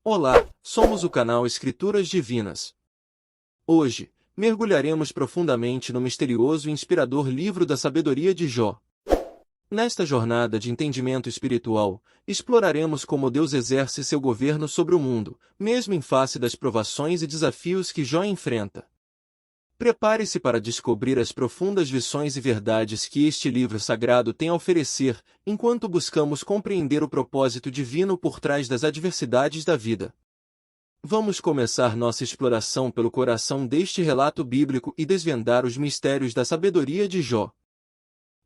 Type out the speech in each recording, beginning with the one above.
Olá, somos o canal Escrituras Divinas. Hoje, mergulharemos profundamente no misterioso e inspirador livro da sabedoria de Jó. Nesta jornada de entendimento espiritual, exploraremos como Deus exerce seu governo sobre o mundo, mesmo em face das provações e desafios que Jó enfrenta. Prepare-se para descobrir as profundas lições e verdades que este livro sagrado tem a oferecer, enquanto buscamos compreender o propósito divino por trás das adversidades da vida. Vamos começar nossa exploração pelo coração deste relato bíblico e desvendar os mistérios da sabedoria de Jó.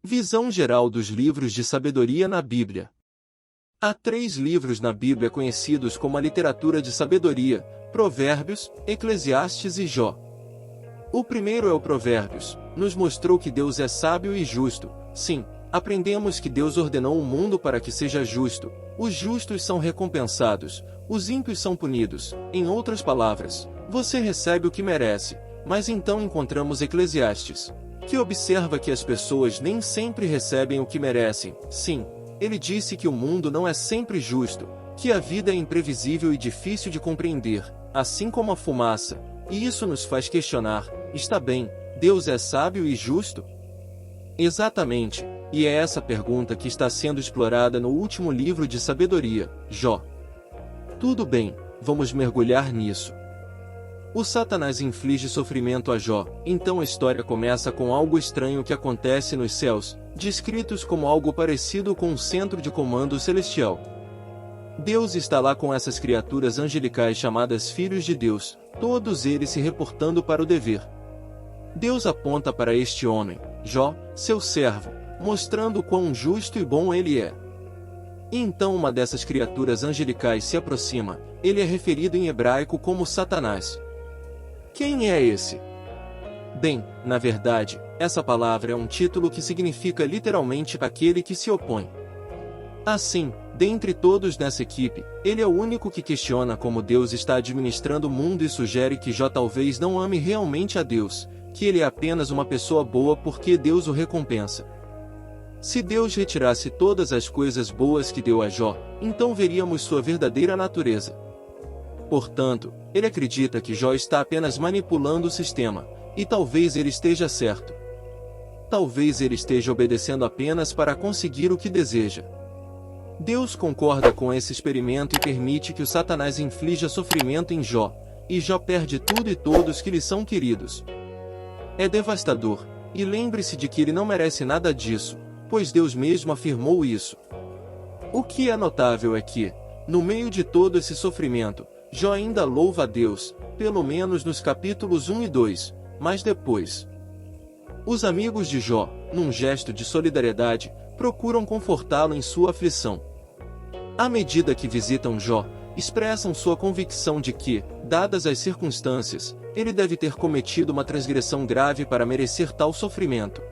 Visão geral dos livros de sabedoria na Bíblia. Há 3 livros na Bíblia conhecidos como a literatura de sabedoria: Provérbios, Eclesiastes e Jó. O primeiro é o Provérbios, nos mostrou que Deus é sábio e justo. Sim, aprendemos que Deus ordenou o mundo para que seja justo. Os justos são recompensados, os ímpios são punidos. Em outras palavras, você recebe o que merece. Mas então encontramos Eclesiastes, que observa que as pessoas nem sempre recebem o que merecem. Sim, ele disse que o mundo não é sempre justo, que a vida é imprevisível e difícil de compreender, assim como a fumaça. E isso nos faz questionar: está bem, Deus é sábio e justo? Exatamente, e é essa pergunta que está sendo explorada no último livro de sabedoria, Jó. Tudo bem, vamos mergulhar nisso. O Satanás inflige sofrimento a Jó, então a história começa com algo estranho que acontece nos céus, descritos como algo parecido com um centro de comando celestial. Deus está lá com essas criaturas angelicais chamadas filhos de Deus, todos eles se reportando para o dever. Deus aponta para este homem, Jó, seu servo, mostrando quão justo e bom ele é. E então uma dessas criaturas angelicais se aproxima. Ele é referido em hebraico como Satanás. Quem é esse? Bem, na verdade, essa palavra é um título que significa literalmente aquele que se opõe. Assim, dentre todos nessa equipe, ele é o único que questiona como Deus está administrando o mundo e sugere que Jó talvez não ame realmente a Deus, que ele é apenas uma pessoa boa porque Deus o recompensa. Se Deus retirasse todas as coisas boas que deu a Jó, então veríamos sua verdadeira natureza. Portanto, ele acredita que Jó está apenas manipulando o sistema, e talvez ele esteja certo. Talvez ele esteja obedecendo apenas para conseguir o que deseja. Deus concorda com esse experimento e permite que o Satanás inflija sofrimento em Jó, e Jó perde tudo e todos que lhe são queridos. É devastador, e lembre-se de que ele não merece nada disso, pois Deus mesmo afirmou isso. O que é notável é que, no meio de todo esse sofrimento, Jó ainda louva a Deus, pelo menos nos capítulos 1 e 2, mas depois. Os amigos de Jó, num gesto de solidariedade, procuram confortá-lo em sua aflição. À medida que visitam Jó, expressam sua convicção de que, dadas as circunstâncias, ele deve ter cometido uma transgressão grave para merecer tal sofrimento.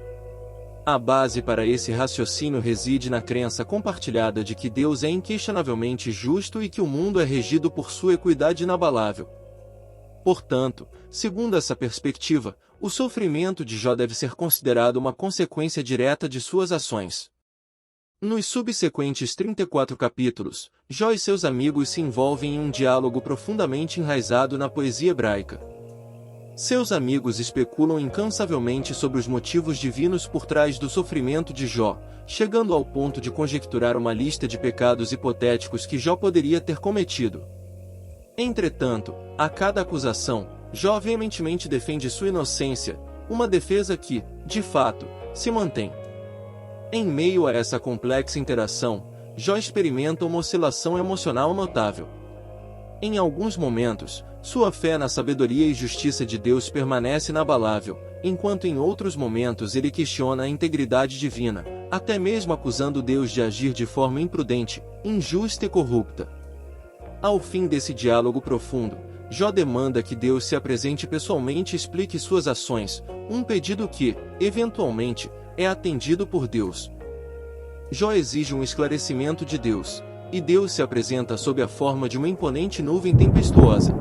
A base para esse raciocínio reside na crença compartilhada de que Deus é inquestionavelmente justo e que o mundo é regido por sua equidade inabalável. Portanto, segundo essa perspectiva, o sofrimento de Jó deve ser considerado uma consequência direta de suas ações. Nos subsequentes 34 capítulos, Jó e seus amigos se envolvem em um diálogo profundamente enraizado na poesia hebraica. Seus amigos especulam incansavelmente sobre os motivos divinos por trás do sofrimento de Jó, chegando ao ponto de conjecturar uma lista de pecados hipotéticos que Jó poderia ter cometido. Entretanto, a cada acusação, Jó veementemente defende sua inocência, uma defesa que, de fato, se mantém. Em meio a essa complexa interação, Jó experimenta uma oscilação emocional notável. Em alguns momentos, sua fé na sabedoria e justiça de Deus permanece inabalável, enquanto em outros momentos ele questiona a integridade divina, até mesmo acusando Deus de agir de forma imprudente, injusta e corrupta. Ao fim desse diálogo profundo, Jó demanda que Deus se apresente pessoalmente e explique suas ações, um pedido que, eventualmente, é atendido por Deus. Jó exige um esclarecimento de Deus, e Deus se apresenta sob a forma de uma imponente nuvem tempestuosa.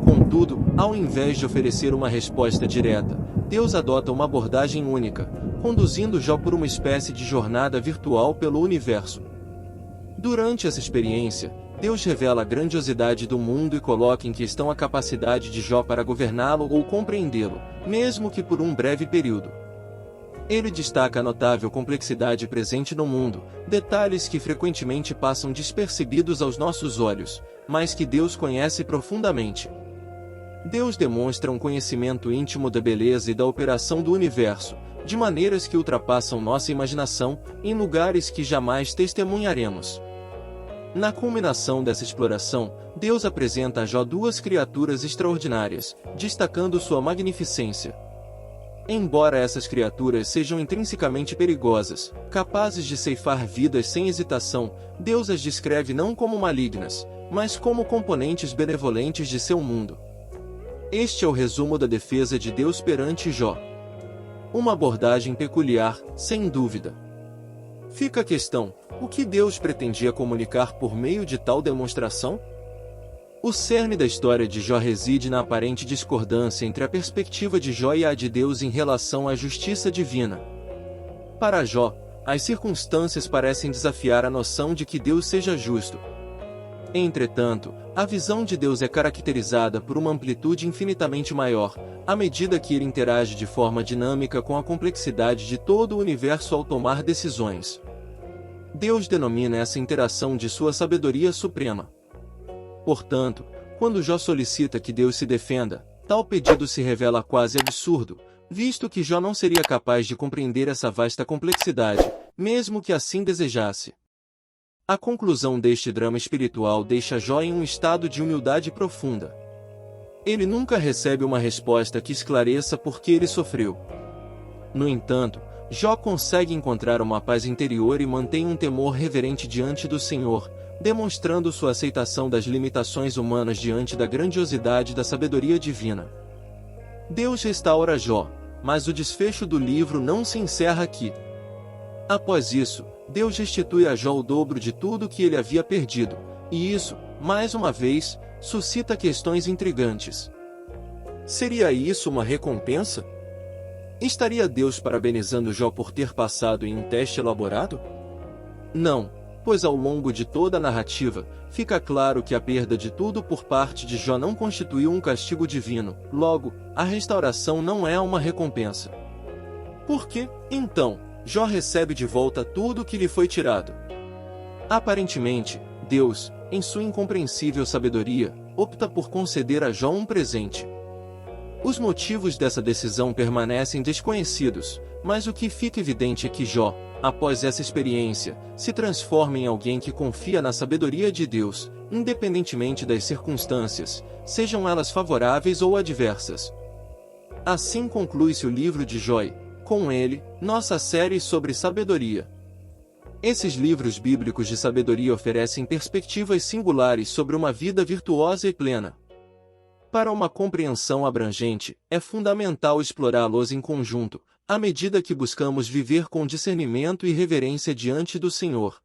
Contudo, ao invés de oferecer uma resposta direta, Deus adota uma abordagem única, conduzindo Jó por uma espécie de jornada virtual pelo universo. Durante essa experiência, Deus revela a grandiosidade do mundo e coloca em questão a capacidade de Jó para governá-lo ou compreendê-lo, mesmo que por um breve período. Ele destaca a notável complexidade presente no mundo, detalhes que frequentemente passam despercebidos aos nossos olhos, mas que Deus conhece profundamente. Deus demonstra um conhecimento íntimo da beleza e da operação do universo, de maneiras que ultrapassam nossa imaginação, em lugares que jamais testemunharemos. Na culminação dessa exploração, Deus apresenta a Jó duas criaturas extraordinárias, destacando sua magnificência. Embora essas criaturas sejam intrinsecamente perigosas, capazes de ceifar vidas sem hesitação, Deus as descreve não como malignas, mas como componentes benevolentes de seu mundo. Este é o resumo da defesa de Deus perante Jó. Uma abordagem peculiar, sem dúvida. Fica a questão: o que Deus pretendia comunicar por meio de tal demonstração? O cerne da história de Jó reside na aparente discordância entre a perspectiva de Jó e a de Deus em relação à justiça divina. Para Jó, as circunstâncias parecem desafiar a noção de que Deus seja justo. Entretanto, a visão de Deus é caracterizada por uma amplitude infinitamente maior, à medida que ele interage de forma dinâmica com a complexidade de todo o universo ao tomar decisões. Deus denomina essa interação de sua sabedoria suprema. Portanto, quando Jó solicita que Deus se defenda, tal pedido se revela quase absurdo, visto que Jó não seria capaz de compreender essa vasta complexidade, mesmo que assim desejasse. A conclusão deste drama espiritual deixa Jó em um estado de humildade profunda. Ele nunca recebe uma resposta que esclareça por que ele sofreu. No entanto, Jó consegue encontrar uma paz interior e mantém um temor reverente diante do Senhor, demonstrando sua aceitação das limitações humanas diante da grandiosidade da sabedoria divina. Deus restaura Jó, mas o desfecho do livro não se encerra aqui. Após isso, Deus restitui a Jó o dobro de tudo que ele havia perdido, e isso, mais uma vez, suscita questões intrigantes. Seria isso uma recompensa? Estaria Deus parabenizando Jó por ter passado em um teste elaborado? Não, pois ao longo de toda a narrativa, fica claro que a perda de tudo por parte de Jó não constituiu um castigo divino, logo, a restauração não é uma recompensa. Por que, então, Jó recebe de volta tudo que lhe foi tirado? Aparentemente, Deus, em sua incompreensível sabedoria, opta por conceder a Jó um presente. Os motivos dessa decisão permanecem desconhecidos, mas o que fica evidente é que Jó, após essa experiência, se transforma em alguém que confia na sabedoria de Deus, independentemente das circunstâncias, sejam elas favoráveis ou adversas. Assim conclui-se o livro de Jó e, com ele, nossa série sobre sabedoria. Esses livros bíblicos de sabedoria oferecem perspectivas singulares sobre uma vida virtuosa e plena. Para uma compreensão abrangente, é fundamental explorá-los em conjunto, à medida que buscamos viver com discernimento e reverência diante do Senhor.